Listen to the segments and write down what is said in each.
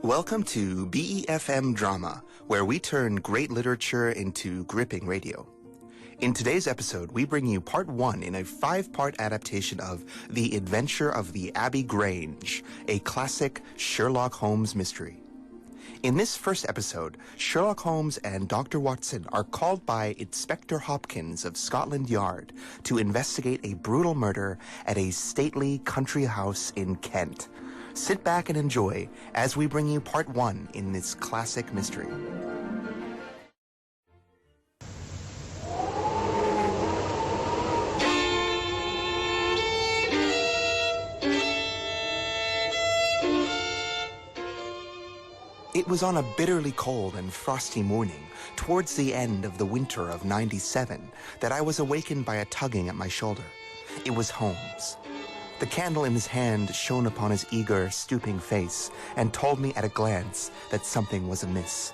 Welcome to BeFM Drama, where we turn great literature into gripping radio. In today's episode, we bring you part 1 in a 5-part adaptation of The Adventure of the Abbey Grange, a classic Sherlock Holmes mystery. In this first episode, Sherlock Holmes and Dr. Watson are called by Inspector Hopkins of Scotland Yard to investigate a brutal murder at a stately country house in Kent. Sit back and enjoy as we bring you part 1 in this classic mystery. It was on a bitterly cold and frosty morning, towards the end of the winter of '97, that I was awakened by a tugging at my shoulder. It was Holmes. The candle in his hand shone upon his eager, stooping face and told me at a glance that something was amiss.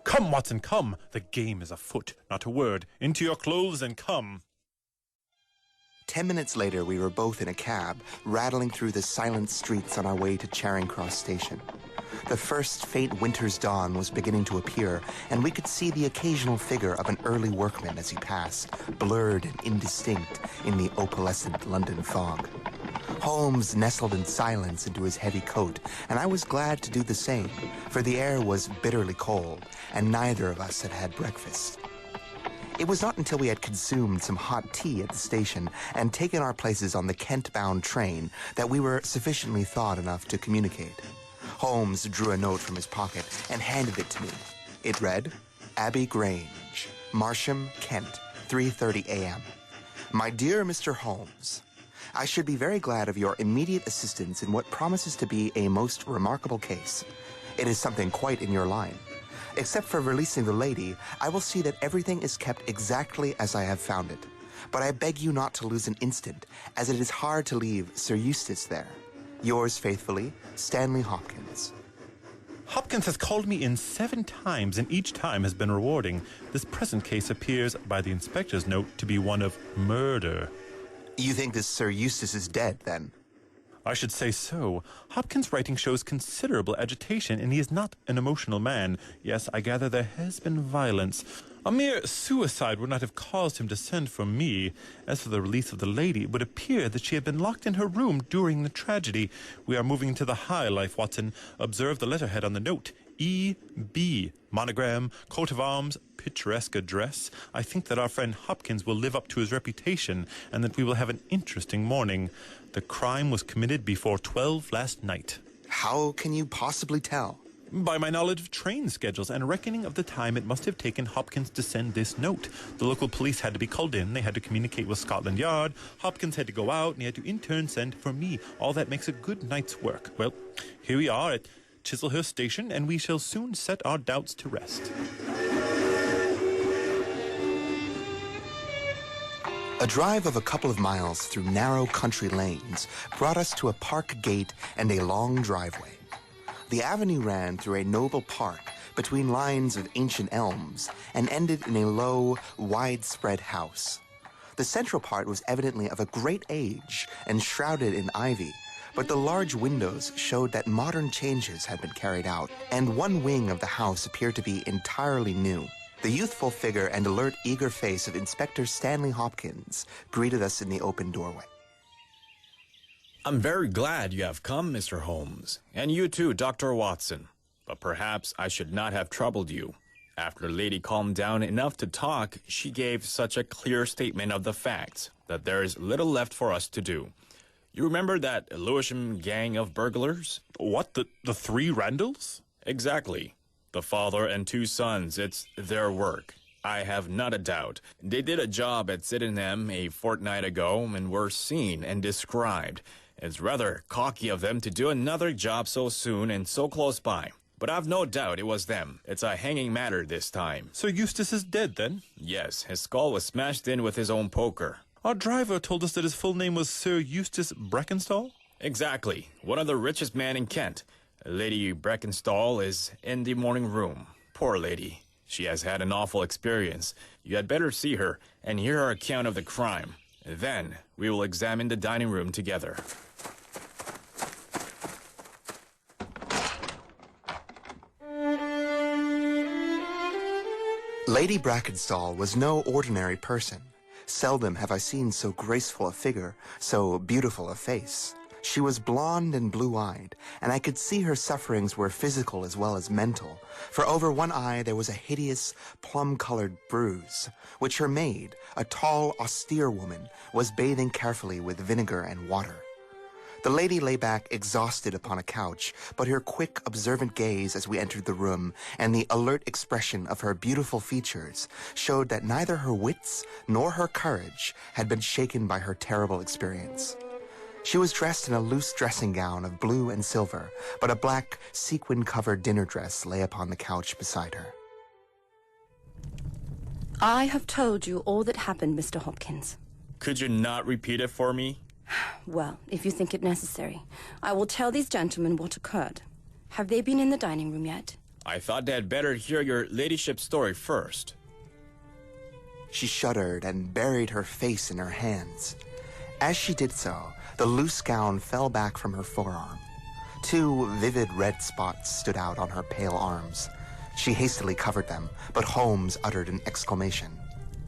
"Come, Watson, come! The game is afoot. Not a word. Into your clothes and come." 10 minutes later, we were both in a cab, rattling through the silent streets on our way to Charing Cross Station. The first faint winter's dawn was beginning to appear, and we could see the occasional figure of an early workman as he passed, blurred and indistinct in the opalescent London fog. Holmes nestled in silence into his heavy coat, and I was glad to do the same, for the air was bitterly cold, and neither of us had had breakfast. It was not until we had consumed some hot tea at the station and taken our places on the Kent-bound train that we were sufficiently thawed enough to communicate. Holmes drew a note from his pocket and handed it to me. It read, Abbey Grange, Marsham, Kent, 3:30 a.m. My dear Mr. Holmes, I should be very glad of your immediate assistance in what promises to be a most remarkable case. It is something quite in your line. Except for releasing the lady, I will see that everything is kept exactly as I have found it. But I beg you not to lose an instant, as it is hard to leave Sir Eustace there. Yours faithfully, Stanley Hopkins. Hopkins has called me in 7 times, and each time has been rewarding. This present case appears, by the inspector's note, to be one of murder. You think this Sir Eustace is dead, then? I should say so. Hopkins' writing shows considerable agitation, and he is not an emotional man. Yes, I gather there has been violence. A mere suicide would not have caused him to send for me. As for the release of the lady, it would appear that she had been locked in her room during the tragedy. We are moving to the high life, Watson. Observe the letterhead on the note. E.B. Monogram, coat of arms, picturesque address. I think that our friend Hopkins will live up to his reputation, and that we will have an interesting morning. The crime was committed before 12 last night. How can you possibly tell? By my knowledge of train schedules and reckoning of the time it must have taken Hopkins to send this note. The local police had to be called in, they had to communicate with Scotland Yard, Hopkins had to go out, and he had to in turn send for me. All that makes a good night's work. Well, here we are at Chislehurst Station, and we shall soon set our doubts to rest. A drive of a couple of miles through narrow country lanes brought us to a park gate and a long driveway. The avenue ran through a noble park between lines of ancient elms and ended in a low, widespread house. The central part was evidently of a great age and shrouded in ivy, but the large windows showed that modern changes had been carried out, and one wing of the house appeared to be entirely new. The youthful figure and alert, eager face of Inspector Stanley Hopkins greeted us in the open doorway. I'm very glad you have come, Mr. Holmes, and you too, Dr. Watson. But perhaps I should not have troubled you. After the lady calmed down enough to talk, she gave such a clear statement of the facts that there is little left for us to do. You remember that Lewisham gang of burglars? What, the 3 Randalls? Exactly. The father and 2 sons, it's their work. I have not a doubt. They did a job at Sydenham a fortnight ago and were seen and described. It's rather cocky of them to do another job so soon and so close by. But I've no doubt it was them. It's a hanging matter this time. Sir Eustace is dead, then? Yes, his skull was smashed in with his own poker. Our driver told us that his full name was Sir Eustace Brackenstall? Exactly. One of the richest men in Kent. Lady Brackenstall is in the morning room. Poor lady. She has had an awful experience. You had better see her and hear her account of the crime. Then we will examine the dining room together. Lady Brackenstall was no ordinary person. Seldom have I seen so graceful a figure, so beautiful a face. She was blonde and blue-eyed, and I could see her sufferings were physical as well as mental, for over one eye there was a hideous, plum-colored bruise, which her maid, a tall, austere woman, was bathing carefully with vinegar and water. The lady lay back exhausted upon a couch, but her quick, observant gaze as we entered the room and the alert expression of her beautiful features showed that neither her wits nor her courage had been shaken by her terrible experience. She was dressed in a loose dressing gown of blue and silver, but a black, sequin-covered dinner dress lay upon the couch beside her. I have told you all that happened, Mr. Hopkins. Could you not repeat it for me? Well, if you think it necessary, I will tell these gentlemen what occurred. Have they been in the dining room yet? I thought they'd better hear your ladyship's story first. She shuddered and buried her face in her hands. As she did so, the loose gown fell back from her forearm. 2 vivid red spots stood out on her pale arms. She hastily covered them, but Holmes uttered an exclamation.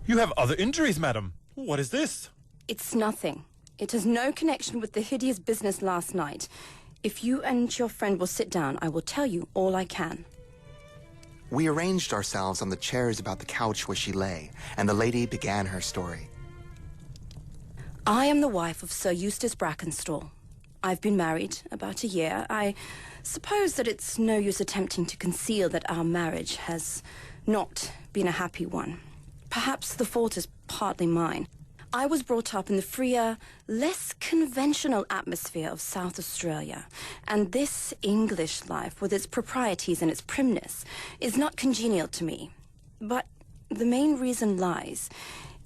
You have other injuries, madam. What is this? It's nothing. It has no connection with the hideous business last night. If you and your friend will sit down, I will tell you all I can. We arranged ourselves on the chairs about the couch where she lay, and the lady began her story. I am the wife of Sir Eustace Brackenstall. I've been married about a year. I suppose that it's no use attempting to conceal that our marriage has not been a happy one. Perhaps the fault is partly mine. I was brought up in the freer, less conventional atmosphere of South Australia, and this English life, with its proprieties and its primness, is not congenial to me. But the main reason lies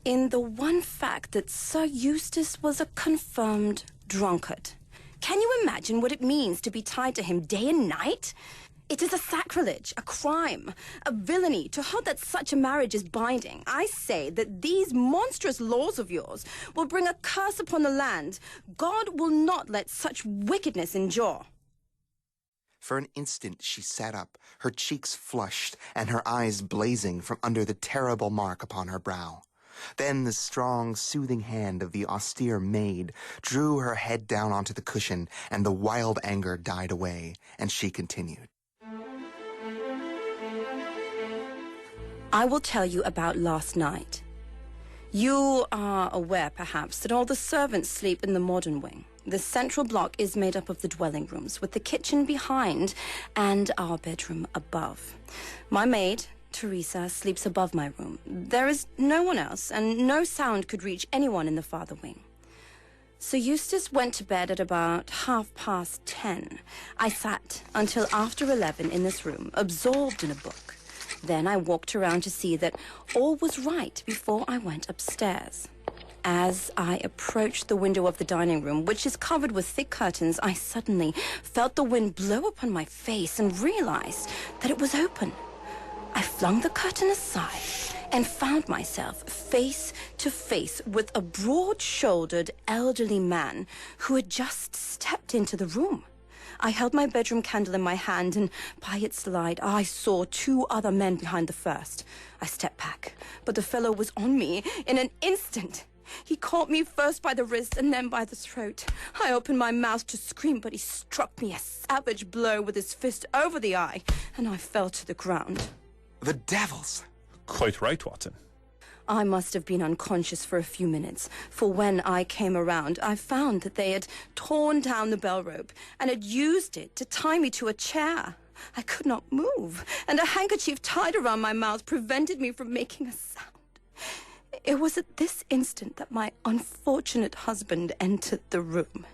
in the one fact that Sir Eustace was a confirmed drunkard. Can you imagine what it means to be tied to him day and night? It is a sacrilege, a crime, a villainy to hold that such a marriage is binding. I say that these monstrous laws of yours will bring a curse upon the land. God will not let such wickedness endure. For an instant she sat up, her cheeks flushed and her eyes blazing from under the terrible mark upon her brow. Then the strong, soothing hand of the austere maid drew her head down onto the cushion, and the wild anger died away, and she continued. I will tell you about last night. You are aware, perhaps, that all the servants sleep in the modern wing. The central block is made up of the dwelling rooms, with the kitchen behind and our bedroom above. My maid, Teresa, sleeps above my room. There is no one else, and no sound could reach anyone in the farther wing. Sir Eustace went to bed at about 10:30. I sat until after 11 in this room, absorbed in a book. Then I walked around to see that all was right before I went upstairs. As I approached the window of the dining room, which is covered with thick curtains, I suddenly felt the wind blow upon my face and realized that it was open. I flung the curtain aside and found myself face to face with a broad-shouldered elderly man who had just stepped into the room. I held my bedroom candle in my hand, and by its light I saw 2 other men behind the first. I stepped back, but the fellow was on me in an instant. He caught me first by the wrist and then by the throat. I opened my mouth to scream, but he struck me a savage blow with his fist over the eye, and I fell to the ground. The devils! Quite right, Watson. I must have been unconscious for a few minutes, for when I came around, I found that they had torn down the bell rope and had used it to tie me to a chair. I could not move, and a handkerchief tied around my mouth prevented me from making a sound. It was at this instant that my unfortunate husband entered the room.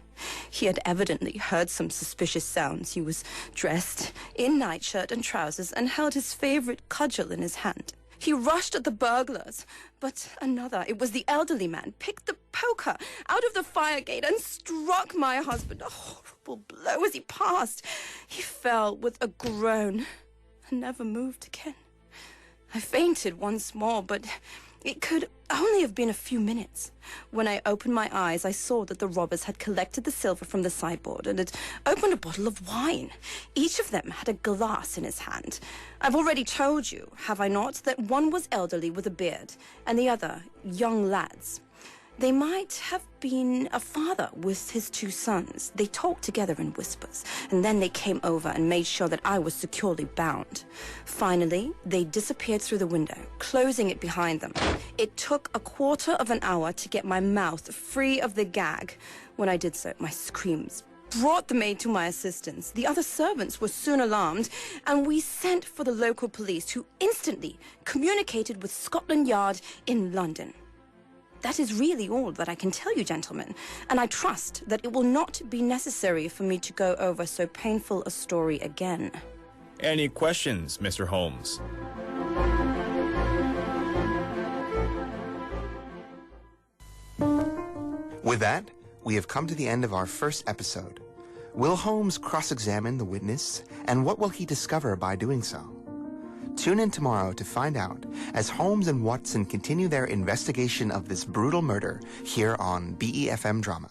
He had evidently heard some suspicious sounds. He was dressed in nightshirt and trousers and held his favorite cudgel in his hand. He rushed at the burglars, but another, it was the elderly man, picked the poker out of the fire gate and struck my husband a horrible blow as he passed. He fell with a groan and never moved again. I fainted once more, but It could only have been a few minutes. When I opened my eyes, I saw that the robbers had collected the silver from the sideboard and had opened a bottle of wine. Each of them had a glass in his hand. I've already told you, have I not, that one was elderly with a beard and the other young lads. They might have been a father with his two sons. They talked together in whispers, and then they came over and made sure that I was securely bound. Finally, they disappeared through the window, closing it behind them. It took a quarter of an hour to get my mouth free of the gag. When I did so, my screams brought the maid to my assistance. The other servants were soon alarmed, and we sent for the local police, who instantly communicated with Scotland Yard in London. That is really all that I can tell you, gentlemen, and I trust that it will not be necessary for me to go over so painful a story again. Any questions, Mr. Holmes? With that, we have come to the end of our first episode. Will Holmes cross-examine the witness, and what will he discover by doing so? Tune in tomorrow to find out as Holmes and Watson continue their investigation of this brutal murder here on BeFM Drama.